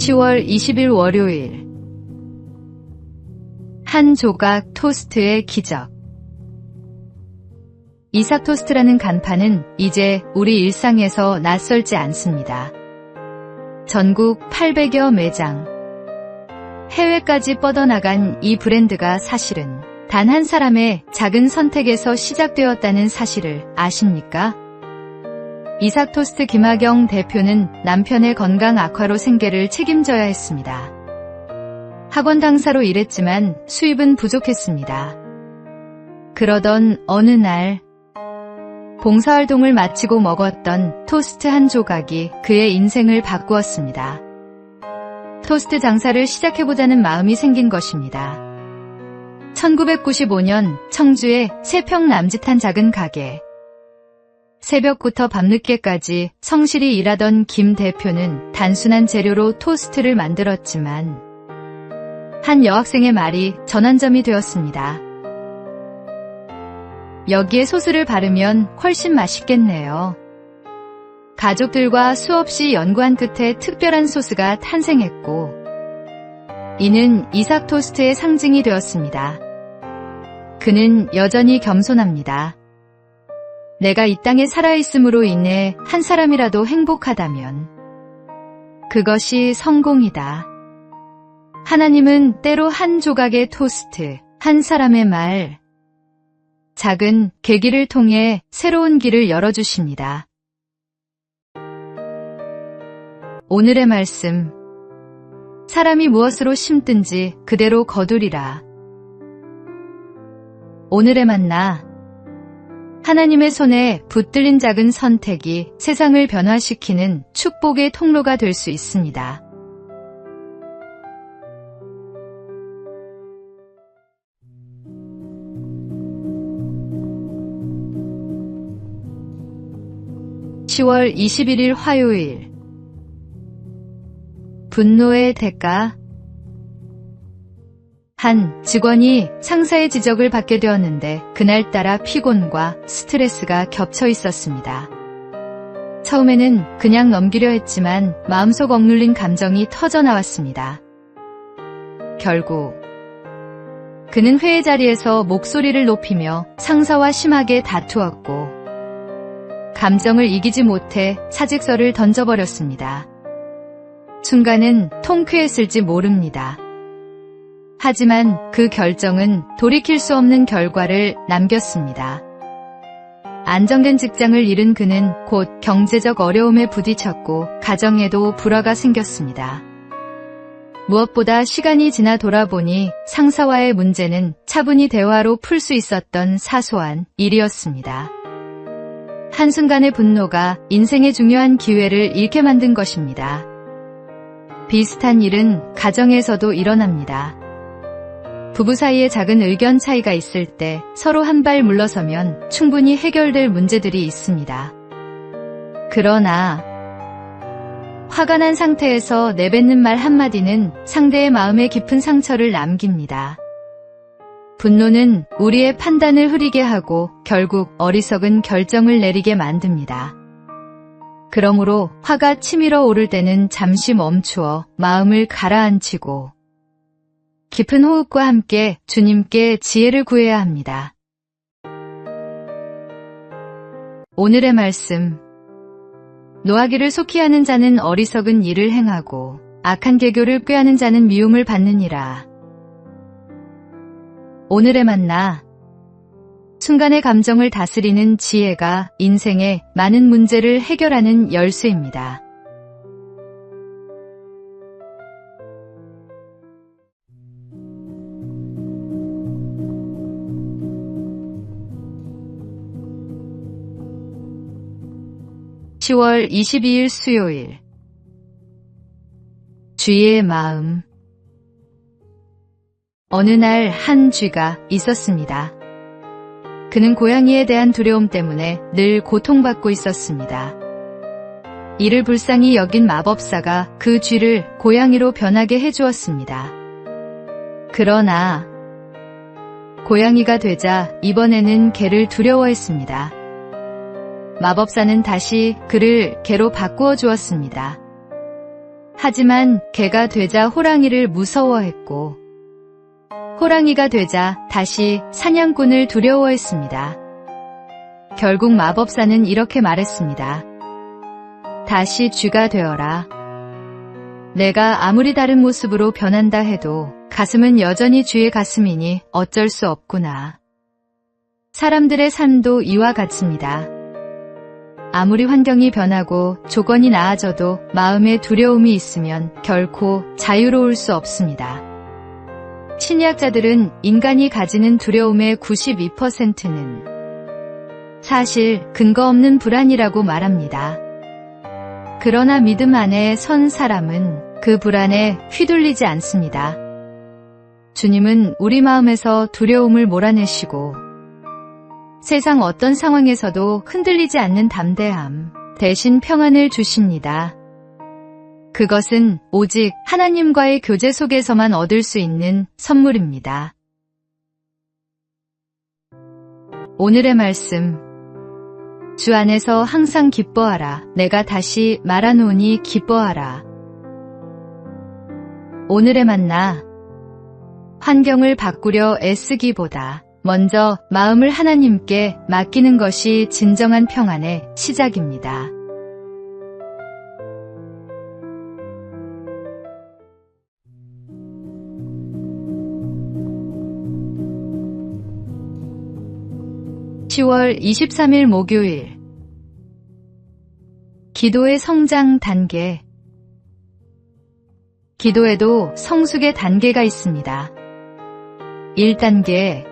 10월 20일 월요일. 한 조각 토스트의 기적. 이삭 토스트라는 간판은 이제 우리 일상에서 낯설지 않습니다. 전국 800여 매장, 해외까지 뻗어나간 이 브랜드가 사실은 단 한 사람의 작은 선택에서 시작되었다는 사실을 아십니까? 이삭 토스트 김하경 대표는 남편의 건강 악화로 생계를 책임져야 했습니다. 학원 강사로 일했지만 수입은 부족했습니다. 그러던 어느 날 봉사활동을 마치고 먹었던 토스트 한 조각이 그의 인생을 바꾸었습니다. 토스트 장사를 시작해보자는 마음이 생긴 것입니다. 1995년 청주의 3평 남짓한 작은 가게. 새벽부터 밤늦게까지 성실히 일하던 김 대표는 단순한 재료로 토스트를 만들었지만 한 여학생의 말이 전환점이 되었습니다. 여기에 소스를 바르면 훨씬 맛있겠네요. 가족들과 수없이 연구한 끝에 특별한 소스가 탄생했고 이는 이삭 토스트의 상징이 되었습니다. 그는 여전히 겸손합니다. 내가 이 땅에 살아있음으로 인해 한 사람이라도 행복하다면 그것이 성공이다. 하나님은 때로 한 조각의 토스트, 한 사람의 말, 작은 계기를 통해 새로운 길을 열어주십니다. 오늘의 말씀. 사람이 무엇으로 심든지 그대로 거두리라. 오늘의 만나. 하나님의 손에 붙들린 작은 선택이 세상을 변화시키는 축복의 통로가 될 수 있습니다. (10월 21일) 화요일. 분노의 대가. 한 직원이 상사의 지적을 받게 되었는데 그날따라 피곤과 스트레스가 겹쳐 있었습니다. 처음에는 그냥 넘기려 했지만 마음속 억눌린 감정이 터져나왔습니다. 결국 그는 회의 자리에서 목소리를 높이며 상사와 심하게 다투었고 감정을 이기지 못해 사직서를 던져버렸습니다. 순간은 통쾌했을지 모릅니다. 하지만 그 결정은 돌이킬 수 없는 결과를 남겼습니다. 안정된 직장을 잃은 그는 곧 경제적 어려움에 부딪혔고 가정에도 불화가 생겼습니다. 무엇보다 시간이 지나 돌아보니 상사와의 문제는 차분히 대화로 풀 수 있었던 사소한 일이었습니다. 한순간의 분노가 인생의 중요한 기회를 잃게 만든 것입니다. 비슷한 일은 가정에서도 일어납니다. 부부 사이에 작은 의견 차이가 있을 때 서로 한 발 물러서면 충분히 해결될 문제들이 있습니다. 그러나 화가 난 상태에서 내뱉는 말 한마디는 상대의 마음에 깊은 상처를 남깁니다. 분노는 우리의 판단을 흐리게 하고 결국 어리석은 결정을 내리게 만듭니다. 그러므로 화가 치밀어 오를 때는 잠시 멈추어 마음을 가라앉히고 깊은 호흡과 함께 주님께 지혜를 구해야 합니다. 오늘의 말씀. 노하기를 속히 하는 자는 어리석은 일을 행하고 악한 계교를 꾀하는 자는 미움을 받느니라. 오늘의 만나. 순간의 감정을 다스리는 지혜가 인생의 많은 문제를 해결하는 열쇠입니다. (10월 22일) 수요일. 쥐의 마음. 어느 날 한 쥐가 있었습니다. 그는 고양이에 대한 두려움 때문에 늘 고통받고 있었습니다. 이를 불쌍히 여긴 마법사가 그 쥐를 고양이로 변하게 해주었습니다. 그러나 고양이가 되자 이번에는 개를 두려워했습니다. 마법사는 다시 그를 개로 바꾸어 주었습니다. 하지만 개가 되자 호랑이를 무서워했고 호랑이가 되자 다시 사냥꾼을 두려워했습니다. 결국 마법사는 이렇게 말했습니다. 다시 쥐가 되어라. 내가 아무리 다른 모습으로 변한다 해도 가슴은 여전히 쥐의 가슴이니 어쩔 수 없구나. 사람들의 삶도 이와 같습니다. 아무리 환경이 변하고 조건이 나아져도 마음에 두려움이 있으면 결코 자유로울 수 없습니다. 심리학자들은 인간이 가지는 두려움의 92%는 사실 근거 없는 불안이라고 말합니다. 그러나 믿음 안에 선 사람은 그 불안에 휘둘리지 않습니다. 주님은 우리 마음에서 두려움을 몰아내시고 세상 어떤 상황에서도 흔들리지 않는 담대함, 대신 평안을 주십니다. 그것은 오직 하나님과의 교제 속에서만 얻을 수 있는 선물입니다. 오늘의 말씀. 주 안에서 항상 기뻐하라. 내가 다시 말하노니 기뻐하라. 오늘의 만나. 환경을 바꾸려 애쓰기보다 먼저 마음을 하나님께 맡기는 것이 진정한 평안의 시작입니다. (10월 23일) 목요일. 기도의 성장 단계. 기도에도 성숙의 단계가 있습니다. 1단계.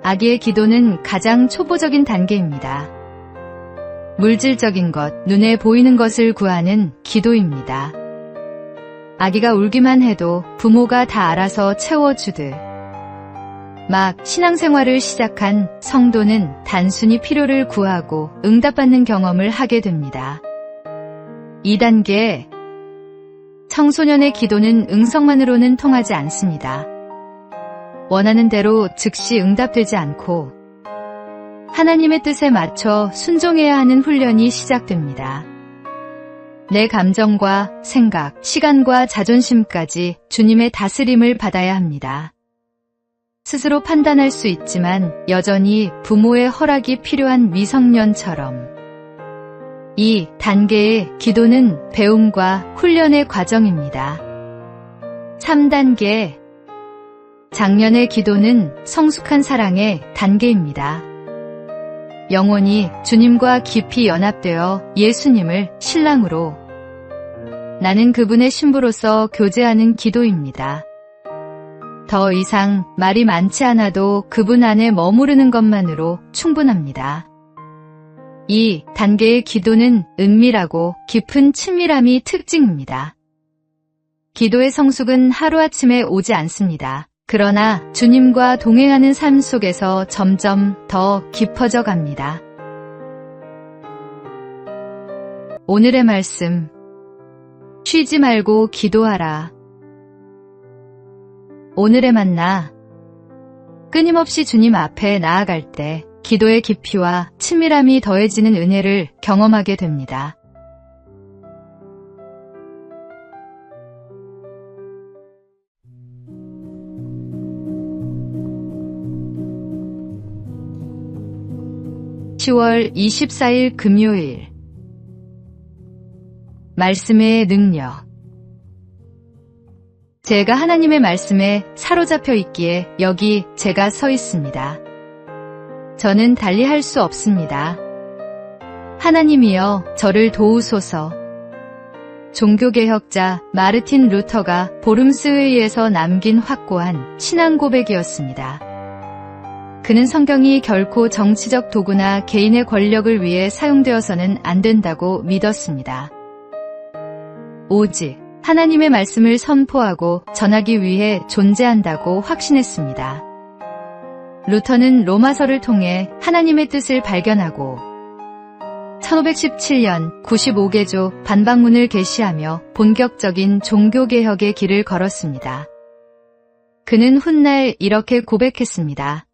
아기의 기도는 가장 초보적인 단계입니다. 물질적인 것, 눈에 보이는 것을 구하는 기도입니다. 아기가 울기만 해도 부모가 다 알아서 채워주듯 막 신앙생활을 시작한 성도는 단순히 필요를 구하고 응답받는 경험을 하게 됩니다. 2단계. 청소년의 기도는 응성만으로는 통하지 않습니다. 원하는 대로 즉시 응답되지 않고 하나님의 뜻에 맞춰 순종해야 하는 훈련이 시작됩니다. 내 감정과 생각, 시간과 자존심까지 주님의 다스림을 받아야 합니다. 스스로 판단할 수 있지만 여전히 부모의 허락이 필요한 미성년처럼. 이 단계의 기도는 배움과 훈련의 과정입니다. 3단계. 장년의 기도는 성숙한 사랑의 단계입니다. 영혼이 주님과 깊이 연합되어 예수님을 신랑으로, 나는 그분의 신부로서 교제하는 기도입니다. 더 이상 말이 많지 않아도 그분 안에 머무르는 것만으로 충분합니다. 이 단계의 기도는 은밀하고 깊은 친밀함이 특징입니다. 기도의 성숙은 하루아침에 오지 않습니다. 그러나 주님과 동행하는 삶 속에서 점점 더 깊어져 갑니다. 오늘의 말씀. 쉬지 말고 기도하라. 오늘의 만나. 끊임없이 주님 앞에 나아갈 때 기도의 깊이와 친밀함이 더해지는 은혜를 경험하게 됩니다. (10월 24일) 금요일. 말씀의 능력. 제가 하나님의 말씀에 사로잡혀 있기에 여기 제가 서 있습니다. 저는 달리 할 수 없습니다. 하나님이여 저를 도우소서. 종교개혁자 마르틴 루터가 보름스 회의에서 남긴 확고한 신앙 고백이었습니다. 그는 성경이 결코 정치적 도구나 개인의 권력을 위해 사용되어서는 안 된다고 믿었습니다. 오직 하나님의 말씀을 선포하고 전하기 위해 존재한다고 확신했습니다. 루터는 로마서를 통해 하나님의 뜻을 발견하고 1517년 95개조 반박문을 게시하며 본격적인 종교개혁의 길을 걸었습니다. 그는 훗날 이렇게 고백했습니다.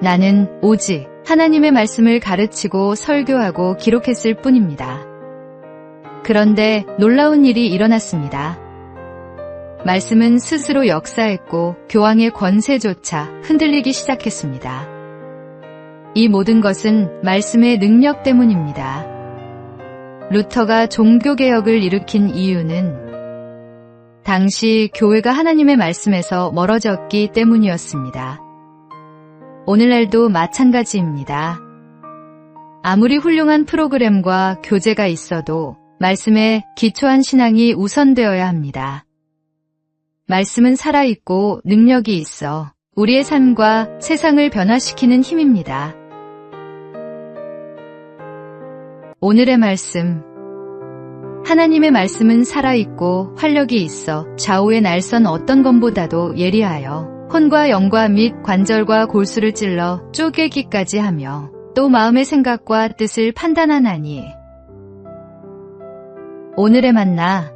나는 오직 하나님의 말씀을 가르치고 설교하고 기록했을 뿐입니다. 그런데 놀라운 일이 일어났습니다. 말씀은 스스로 역사했고 교황의 권세조차 흔들리기 시작했습니다. 이 모든 것은 말씀의 능력 때문입니다. 루터가 종교개혁을 일으킨 이유는 당시 교회가 하나님의 말씀에서 멀어졌기 때문이었습니다. 오늘날도 마찬가지입니다. 아무리 훌륭한 프로그램과 교재가 있어도 말씀에 기초한 신앙이 우선되어야 합니다. 말씀은 살아있고 능력이 있어 우리의 삶과 세상을 변화시키는 힘입니다. 오늘의 말씀. 하나님의 말씀은 살아있고 활력이 있어 좌우의 날선 어떤 검보다도 예리하여 혼과 영과 및 관절과 골수를 찔러 쪼개기까지 하며 또 마음의 생각과 뜻을 판단하나니. 오늘의 만나.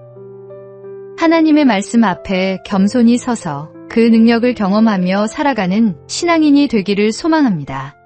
하나님의 말씀 앞에 겸손히 서서 그 능력을 경험하며 살아가는 신앙인이 되기를 소망합니다.